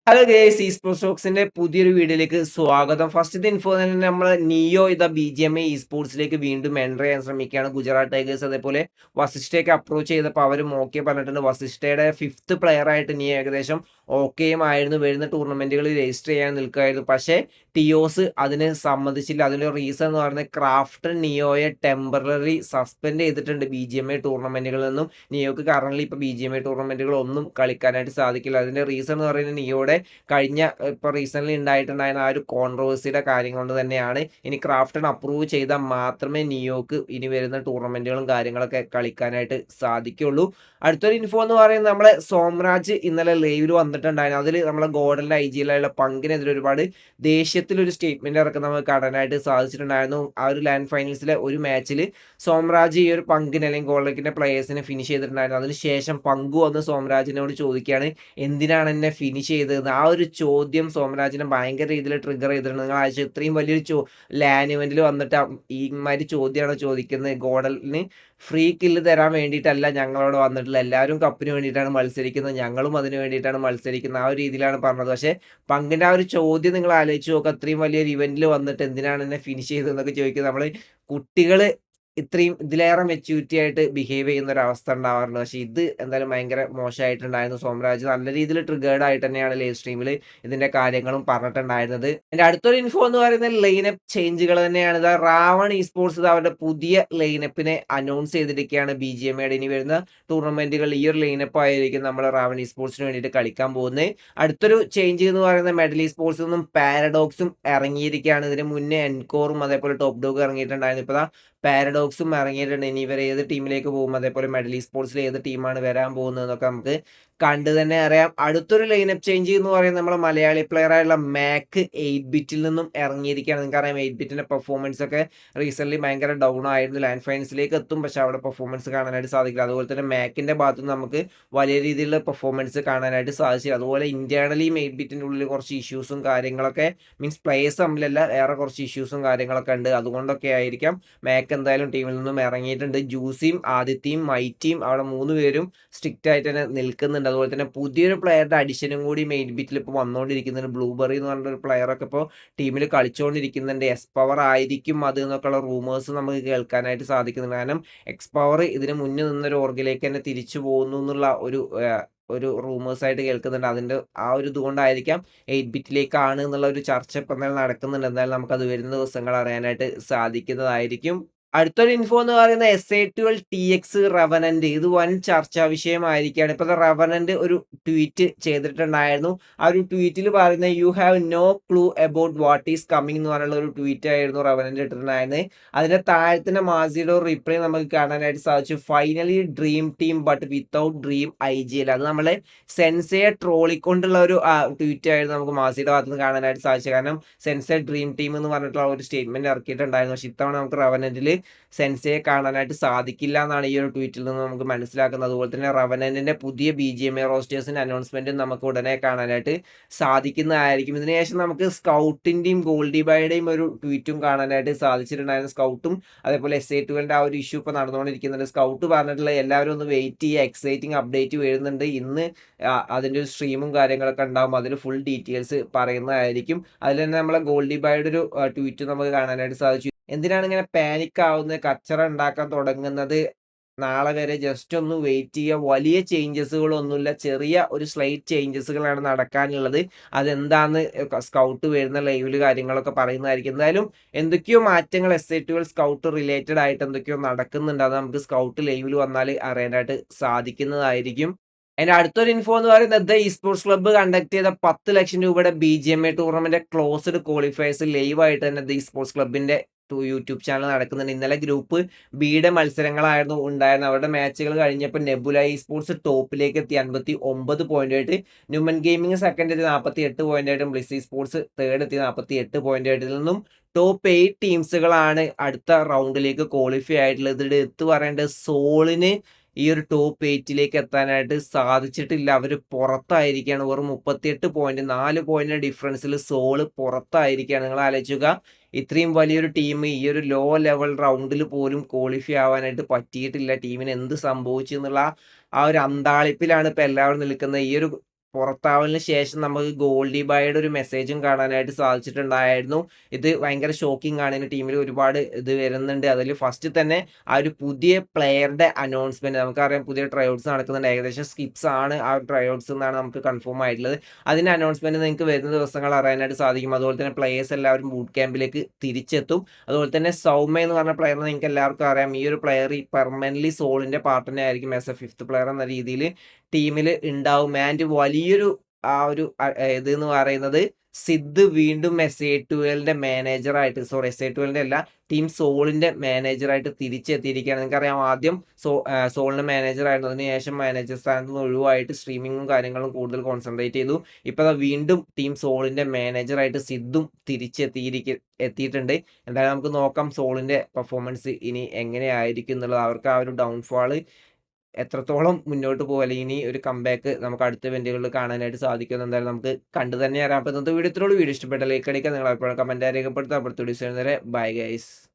Hello guys ഈ sports ടോക്സിന്റെ പുതിയൊരു വീഡിയോയിലേക്ക് സ്വാഗതം. ഫസ്റ്റത്തെ ഇൻഫോ തന്നെ നമ്മൾ neo B G M I ഇ സ്പോർട്സിലേക്ക് വീണ്ടും എൻ്റർ ചെയ്യാൻ ശ്രമിക്കുകയാണ്. ഗുജറാത്ത് ടൈഗേഴ്സ് അതേപോലെ വസിഷ്ഠയൊക്കെ അപ്രോച്ച് ചെയ്തപ്പോൾ അവരും ഓക്കെ പറഞ്ഞിട്ടുണ്ട്. വസിഷ്ഠയുടെ ഫിഫ്ത്ത് പ്ലെയർ ആയിട്ട് നിയോ ഏകദേശം ഓക്കെയും ആയിരുന്നു. വരുന്ന ടൂർണമെന്റുകളിൽ രജിസ്റ്റർ ചെയ്യാൻ നിൽക്കുമായിരുന്നു. പക്ഷേ ടിയോസ് അതിന് സമ്മതിച്ചില്ല. അതിൻ്റെ റീസൺ എന്ന് പറയുന്നത് ക്രാഫ്റ്റ് നിയോയെ ടെമ്പററി സസ്പെൻഡ് ചെയ്തിട്ടുണ്ട് ബി ജി എം ഐ ടൂർണമെന്റുകളിൽ നിന്നും. നിയോക്ക് കറന്റ് ഇപ്പോൾ ബി ജി എം ഐ ടൂർണമെന്റുകൾ ഒന്നും കളിക്കാനായിട്ട് സാധിക്കില്ല. അതിന്റെ റീസൺ എന്ന് പറയുന്നത് നിയോയുടെ കഴിഞ്ഞ ഇപ്പോൾ റീസെൻ്റ്ലി ഉണ്ടായിട്ടുണ്ടായിരുന്ന ആ ഒരു കോൺട്രവേഴ്സിയുടെ കാര്യം കൊണ്ട് തന്നെയാണ്. ഇനി ക്രാഫ്റ്റൺ അപ്രൂവ് ചെയ്താൽ മാത്രമേ നിയോക്ക് ഇനി വരുന്ന ടൂർണമെന്റുകളും കാര്യങ്ങളൊക്കെ കളിക്കാനായിട്ട് സാധിക്കുള്ളൂ. അടുത്തൊരു ഇൻഫോ എന്ന് പറയുന്നത് നമ്മളെ സോംരാജ് ഇന്നലെ ലൈവിൽ വന്നിട്ടുണ്ടായിരുന്നു. അതിൽ നമ്മളെ ഗോഡലിൻ്റെ ഐ ജിയിലുള്ള പങ്കിനെതിരെ ഒരുപാട് ദേഷ്യത്തിലൊരു സ്റ്റേറ്റ്മെന്റ് ഇറക്കുന്ന നമുക്ക് കാണാനായിട്ട് സാധിച്ചിട്ടുണ്ടായിരുന്നു. ആ ഒരു ലാൻഡ് ഫൈനൽസിലെ ഒരു മാച്ചിൽ സോംരാജ് ഈ ഒരു പങ്കിന് അല്ലെങ്കിൽ ഗോൾഡക്കിൻ്റെ പ്ലേയേഴ്സിനെ ഫിനിഷ് ചെയ്തിട്ടുണ്ടായിരുന്നു. അതിനുശേഷം പങ്കു വന്ന് സോംരാജിനോട് ചോദിക്കുകയാണ് എന്തിനാണ് എന്നെ ഫിനിഷ് ചെയ്തതെന്ന്. ആ ഒരു ചോദ്യം സോമരാജിനെ ഭയങ്കര രീതിയിൽ ട്രിഗർ ചെയ്തിട്ടുണ്ട്. നിങ്ങൾ ആഴ്ച ഇത്രയും വലിയൊരു ലാൻ ഇവന്റിൽ വന്നിട്ട് ഈ മാതിരി ചോദ്യമാണ് ചോദിക്കുന്നത്. ഗോഡലിന് ഫ്രീ കില്ല് തരാൻ വേണ്ടിയിട്ടല്ല ഞങ്ങളോട് വന്നിട്ടുള്ള, എല്ലാവരും കപ്പിന് വേണ്ടിയിട്ടാണ് മത്സരിക്കുന്നത്, ഞങ്ങളും അതിന് വേണ്ടിയിട്ടാണ് മത്സരിക്കുന്നത്, ആ ഒരു രീതിയിലാണ് പറഞ്ഞത്. പക്ഷേ പങ്കിൻ്റെ ആ ഒരു ചോദ്യം നിങ്ങൾ ആലോചിച്ച് നോക്കുക. അത്രയും വലിയൊരു ഇവന്റിൽ വന്നിട്ട് എന്തിനാണ് എന്നെ ഫിനിഷ് ചെയ്തതെന്നൊക്കെ ചോദിക്കുന്നത്. നമ്മൾ കുട്ടികൾ ഇത്രയും ഇതിലേറെ മെച്യൂരിറ്റി ആയിട്ട് ബിഹേവ് ചെയ്യുന്ന ഒരു അവസ്ഥ ഉണ്ടാവാറുണ്ട്. പക്ഷേ ഇത് എന്തായാലും ഭയങ്കര മോശമായിട്ടുണ്ടായിരുന്നു. സോമരാജ് നല്ല രീതിയിൽ ട്രിഗേർഡ് ആയിട്ട് തന്നെയാണ് ലൈവ് സ്ട്രീമിൽ ഇതിന്റെ കാര്യങ്ങളും പറഞ്ഞിട്ടുണ്ടായിരുന്നത്. എൻ്റെ അടുത്തൊരു ഇൻഫോ എന്ന് പറയുന്നത് ലൈനപ്പ് ചേഞ്ചുകൾ തന്നെയാണ്. ഇതാ റാവൺ ഇ സ്പോർട്സ് അവരുടെ പുതിയ ലൈനപ്പിനെ അനൗൺസ് ചെയ്തിരിക്കുകയാണ്. ബി ജി എം ഐയുടെ ഇനി വരുന്ന ടൂർണമെന്റുകൾ ഈ ഒരു ലൈനപ്പ് ആയിരിക്കും നമ്മൾ റാവൺ ഇ സ്പോർട്സിന് വേണ്ടിയിട്ട് കളിക്കാൻ പോകുന്നത്. അടുത്തൊരു ചേഞ്ച് എന്ന് പറയുന്നത് മെഡൽ ഇ സ്പോർട്സിൽ നിന്നും പാരഡോക്സും ഇറങ്ങിയിരിക്കുകയാണ്. ഇതിന് മുന്നേ എൻകോറും അതേപോലെ ടോപ്പ് ഡോഗ് ഇറങ്ങിയിട്ടുണ്ടായിരുന്നു. ഇപ്പോൾ പാരഡോക്സും ഇറങ്ങിയിട്ടുണ്ട്. ഇനി ഇവർ ഏത് ടീമിലേക്ക് പോകും, അതേപോലെ മെഡൽ ഇ സ്പോർട്സിൽ ഏത് ടീമാണ് വരാൻ പോകുന്നതെന്നൊക്കെ നമുക്ക് കണ്ടു തന്നെ അറിയാം. അടുത്തൊരു ലൈനപ്പ് ചേഞ്ച് എന്ന് പറയുന്നത് നമ്മളെ മലയാളി പ്ലെയർ ആയിട്ടുള്ള മാക്ക് 8-ബിറ്റിൽ നിന്നും ഇറങ്ങിയിരിക്കുകയാണ്. നിങ്ങൾക്കറിയാം 8-ബിറ്റിന്റെ പെർഫോമൻസ് ഒക്കെ റീസെന്റ് ഭയങ്കര ഡൗൺ ആയിരുന്നു. ലാൻഡ് ഫൈനൽസിലേക്ക് എത്തും, പക്ഷെ അവിടെ പെർഫോമൻസ് കാണാനായിട്ട് സാധിക്കില്ല. അതുപോലെ തന്നെ മാക്കിന്റെ ഭാഗത്ത് നിന്ന് നമുക്ക് വലിയ രീതിയിലുള്ള പെർഫോമൻസ് കാണാനായിട്ട് സാധിച്ചില്ല. അതുപോലെ ഇന്റേണലി 8-ബിറ്റിന്റെ ഉള്ളിൽ കുറച്ച് ഇഷ്യൂസും കാര്യങ്ങളൊക്കെ, മീൻസ് പ്ലേയേഴ്സ് തമ്മിലല്ല, വേറെ കുറച്ച് ഇഷ്യൂസും കാര്യങ്ങളൊക്കെ ഉണ്ട്. അതുകൊണ്ടൊക്കെ ആയിരിക്കാം മാക്ക് എന്തായാലും ടീമിൽ നിന്നും ഇറങ്ങിയിട്ടുണ്ട്. ജൂസിയും ആദിത്യയും മൈറ്റിയും അവിടെ 3 പേരും സ്ട്രിക്റ്റ് ആയിട്ട് തന്നെ നിൽക്കുന്നുണ്ട്. അതുപോലെ തന്നെ പുതിയൊരു പ്ലെയറുടെ അഡിഷനും കൂടി മെയിൻ ബിറ്റിൽ ഇപ്പോൾ വന്നുകൊണ്ടിരിക്കുന്നുണ്ട്. ബ്ലൂബെറി എന്ന് പറഞ്ഞൊരു പ്ലെയറൊക്കെ ഇപ്പോൾ ടീമിൽ കളിച്ചുകൊണ്ടിരിക്കുന്നുണ്ട്. എക്സ് പവർ ആയിരിക്കും അത് എന്നൊക്കെയുള്ള റൂമേഴ്സ് നമുക്ക് കേൾക്കാനായിട്ട് സാധിക്കുന്നുണ്ട്. കാരണം എക്സ് പവർ ഇതിന് മുന്നിൽ നിന്നൊരു ഓർഗിലേക്ക് തന്നെ തിരിച്ചു പോകുന്നു എന്നുള്ള ഒരു റൂമേഴ്സ് ആയിട്ട് കേൾക്കുന്നുണ്ട്. അതിൻ്റെ ആ ഒരു ഇതുകൊണ്ടായിരിക്കാം 8-ബിറ്റിലേക്കാണ് എന്നുള്ള ഒരു ചർച്ച ഇപ്പം എന്തായാലും നടക്കുന്നുണ്ട്. എന്തായാലും നമുക്കത് വരുന്ന ദിവസങ്ങൾ അറിയാനായിട്ട് സാധിക്കുന്നതായിരിക്കും. അടുത്തൊരു ഇൻഫോ എന്ന് പറയുന്നത് SA-12 TX റവനന്റ്, ഇത് വൻ ചർച്ചാ വിഷയമായിരിക്കുകയാണ്. ഇപ്പോൾ റവനന്റ് ഒരു ട്വീറ്റ് ചെയ്തിട്ടുണ്ടായിരുന്നു. ആ ഒരു ട്വീറ്റിൽ പറയുന്നത് you have no clue about what is coming എന്ന് പറഞ്ഞുള്ള ഒരു ട്വീറ്റ് ആയിരുന്നു റവനന്റ് ഇട്ടിട്ടുണ്ടായിരുന്നത്. അതിന്റെ താഴത്തിന്റെ മാസിയുടെ ഒരു റിപ്ലൈ നമുക്ക് കാണാനായിട്ട് സാധിച്ചു. Finally dream team but without dream IGL. അത് നമ്മളെ സെൻസയെ ട്രോളിക്കൊണ്ടുള്ള ഒരു ട്വീറ്റ് ആയിരുന്നു നമുക്ക് മാസിയുടെ ഭാഗത്ത് നിന്ന് കാണാനായിട്ട് സാധിച്ചത്. കാരണം സെൻസെ ഡ്രീം ടീം എന്ന് പറഞ്ഞിട്ടുള്ള ഒരു സ്റ്റേറ്റ്മെന്റ് ഇറക്കിയിട്ടുണ്ടായിരുന്നു. പക്ഷേ ഇത്തവണ നമുക്ക് റവനന്റിൽ സെൻസയെ കാണാനായിട്ട് സാധിക്കില്ല എന്നാണ് ഈ ഒരു ട്വീറ്റിൽ നിന്ന് നമുക്ക് മനസ്സിലാക്കുന്നത്. അതുപോലെ തന്നെ റവനന്റിന്റെ പുതിയ BGMI റോസ്റ്റേഴ്സിന്റെ അനൗൺസ്മെന്റ് നമുക്ക് ഉടനെ കാണാനായിട്ട് സാധിക്കുന്നതായിരിക്കും. ഇതിനുശേഷം നമുക്ക് സ്കൗട്ടിന്റെയും ഗോൾഡി ബൈയുടെയും ഒരു ട്വീറ്റും കാണാനായിട്ട് സാധിച്ചിട്ടുണ്ടായിരുന്നു. സ്കൗട്ടും അതേപോലെ SA-12 ആ ഒരു ഇഷ്യൂ ഇപ്പോൾ നടന്നുകൊണ്ടിരിക്കുന്നുണ്ട്. സ്കൗട്ട് പറഞ്ഞിട്ടുള്ള എല്ലാവരും ഒന്ന് വെയിറ്റ് ചെയ്യുക, എക്സൈറ്റിംഗ് അപ്ഡേറ്റ് വരുന്നുണ്ട്. ഇന്ന് അതിൻ്റെ ഒരു സ്ട്രീമും കാര്യങ്ങളൊക്കെ ഉണ്ടാവും. അതിൽ ഫുൾ ഡീറ്റെയിൽസ് പറയുന്നതായിരിക്കും. അതിൽ തന്നെ നമ്മളെ ഗോൾഡി ബൈയുടെ ഒരു ട്വീറ്റ് നമുക്ക് കാണാനായിട്ട് സാധിച്ചു. എന്തിനാണ് ഇങ്ങനെ പാനിക് ആവുന്നത്, കച്ചറ ഉണ്ടാക്കാൻ തുടങ്ങുന്നത്, നാളെ വരെ ജസ്റ്റ് ഒന്ന് വെയിറ്റ് ചെയ്യുക. വലിയ ചേഞ്ചസുകളൊന്നുമില്ല, ചെറിയ ഒരു സ്ലൈറ്റ് ചേഞ്ചസുകളാണ് നടക്കാനുള്ളത്. അതെന്താന്ന് സ്കൗട്ട് വരുന്ന ലൈവിൽ കാര്യങ്ങളൊക്കെ പറയുന്നതായിരിക്കും. എന്തായാലും എന്തൊക്കെയോ മാറ്റങ്ങൾ SA-12 സ്കൗട്ട് റിലേറ്റഡ് ആയിട്ട് എന്തൊക്കെയോ നടക്കുന്നുണ്ട്. അത് നമുക്ക് സ്കൗട്ട് ലൈവിൽ വന്നാൽ അറിയാനായിട്ട് സാധിക്കുന്നതായിരിക്കും. അതിന്റെ അടുത്തൊരു ഇൻഫോ എന്ന് പറയുന്നത് ഇ സ്പോർട്സ് ക്ലബ്ബ് കണ്ടക്ട് ചെയ്ത 10 ലക്ഷം രൂപയുടെ BGMI ടൂർണമെന്റ് ക്ലോസ്ഡ് ക്വാളിഫയേഴ്സ് ലൈവായിട്ട് തന്നെ ദ സ്പോർട്സ് ക്ലബിന്റെ യൂട്യൂബ് ചാനൽ നടക്കുന്നുണ്ട്. ഇന്നലെ ഗ്രൂപ്പ് ബിയുടെ മത്സരങ്ങളായിരുന്നു ഉണ്ടായിരുന്നത്. അവരുടെ മാച്ചുകൾ കഴിഞ്ഞപ്പോൾ നെബുല ഇ സ്പോർട്സ് ടോപ്പിലേക്ക് എത്തി 59 പോയിന്റായിട്ട്. ന്യൂമൻ ഗെയിമിംഗ് സെക്കൻഡ് എത്തി 48 പോയിന്റായിട്ടും ബ്ലിസ് ഇ സ്പോർട്സ് തേർഡ് എത്തി 48 പോയിന്റായിട്ട്. നിന്നും ടോപ്പ് 8 ടീംസുകളാണ് അടുത്ത റൗണ്ടിലേക്ക് ക്വാളിഫൈ ആയിട്ടുള്ളത്. ഇത് എടുത്തു പറയേണ്ടത് സോളിന് ഈ ഒരു ടോപ്പ് 8ലേക്ക് എത്താനായിട്ട് സാധിച്ചിട്ടില്ല. അവർ പുറത്തായിരിക്കുകയാണ്. വെറും 38 പോയിന്റ്, 4 പോയിന്റ് ഡിഫറൻസിൽ സോള് പുറത്തായിരിക്കുകയാണ്. നിങ്ങൾ ആലോചിക്കുക, ഇത്രയും വലിയൊരു ടീം ഈ ഒരു ലോ ലെവൽ റൗണ്ടിൽ പോലും ക്വാളിഫൈ ആവാനായിട്ട് പറ്റിയിട്ടില്ല. ടീമിന് എന്ത് സംഭവിച്ചു എന്നുള്ള ആ ഒരു അന്താളിപ്പിലാണ് ഇപ്പൊ എല്ലാവരും നിൽക്കുന്നത്. ഈ ഒരു പുറത്താവലിന് ശേഷം നമുക്ക് ഗോൾഡി ബായുടെ ഒരു മെസ്സേജും കാണാനായിട്ട് സാധിച്ചിട്ടുണ്ടായിരുന്നു. ഇത് ഭയങ്കര ഷോക്കിംഗ് ആണ്. ഇനി ടീമിൽ ഒരുപാട് ഇത് വരുന്നുണ്ട്. അതിൽ ഫസ്റ്റ് തന്നെ ആ ഒരു പുതിയ പ്ലെയറുടെ അനൗൺസ്മെന്റ് നമുക്കറിയാം, പുതിയ ട്രൈഔട്സ് നടക്കുന്നുണ്ട്. ഏകദേശം സ്കിപ്സ് ആണ് ആ ട്രൈഔട്സ് എന്നാണ് നമുക്ക് കൺഫേം ആയിട്ടുള്ളത്. അതിന്റെ അനൗൺസ്മെന്റ് നിങ്ങൾക്ക് വരുന്ന ദിവസങ്ങൾ അറിയാനായിട്ട് സാധിക്കും. അതുപോലെ തന്നെ പ്ലേയേഴ്സ് എല്ലാവരും ബൂട്ട് ക്യാമ്പിലേക്ക് തിരിച്ചെത്തും. അതുപോലെ തന്നെ സൗമ്യ എന്ന് പറഞ്ഞ പ്ലെയറിനെ നിങ്ങൾക്ക് എല്ലാവർക്കും അറിയാം. ഈ ഒരു പ്ലെയർ ഈ പെർമനന്റ്ലി സോളിന്റെ പാർട്ട് തന്നെ ആയിരിക്കും ആസ് എ ഫിഫ്ത്ത് പ്ലെയർ എന്ന രീതിയിൽ ടീമിൽ ഉണ്ടാവും. ആൻഡ് വലിയൊരു ആ ഒരു ഇത് എന്ന് പറയുന്നത് സിദ് വീണ്ടും SA12ന്റെ മാനേജറായിട്ട്, സോറി SA12ന്റെ അല്ല, ടീം സോളിന്റെ മാനേജറായിട്ട് തിരിച്ചെത്തിയിരിക്കുകയാണ്. നിങ്ങൾക്കറിയാം ആദ്യം സോളിന്റെ മാനേജറായിരുന്നു. അതിനുശേഷം മാനേജർ സ്ഥാനത്ത് നിന്ന് ഒഴിവായിട്ട് സ്ട്രീമിങ്ങും കാര്യങ്ങളും കൂടുതൽ കോൺസെൻട്രേറ്റ് ചെയ്തു. ഇപ്പോൾ വീണ്ടും ടീം സോളിന്റെ മാനേജറായിട്ട് സിദ്ദും എത്തിയിട്ടുണ്ട്. എന്തായാലും നമുക്ക് നോക്കാം സോളിന്റെ പെർഫോമൻസ് ഇനി എങ്ങനെയായിരിക്കും എന്നുള്ളത്. അവർക്ക് ആ ഒരു ഡൗൺഫാള് എത്രത്തോളം മുന്നോട്ട് പോകും, അല്ലെങ്കിൽ ഇനി ഒരു കംബാക്ക് നമുക്ക് അടുത്ത ഇവന്റുകളിൽ കാണാനായിട്ട് സാധിക്കും എന്തായാലും നമുക്ക് കണ്ടു തന്നെ അറിയാം. അപ്പോൾ ഇന്നത്തെ വീഡിയോ ഇത്രയുള്ളൂ. വീഡിയോ ഇഷ്ടപ്പെട്ട ലൈക്ക് അടിക്കുക, നിങ്ങൾ അഭിപ്രായം കമന്റ് രേഖപ്പെടുത്തുക. അടുത്ത വീഡിയോസ് വരെ ബൈ ഗൈസ്.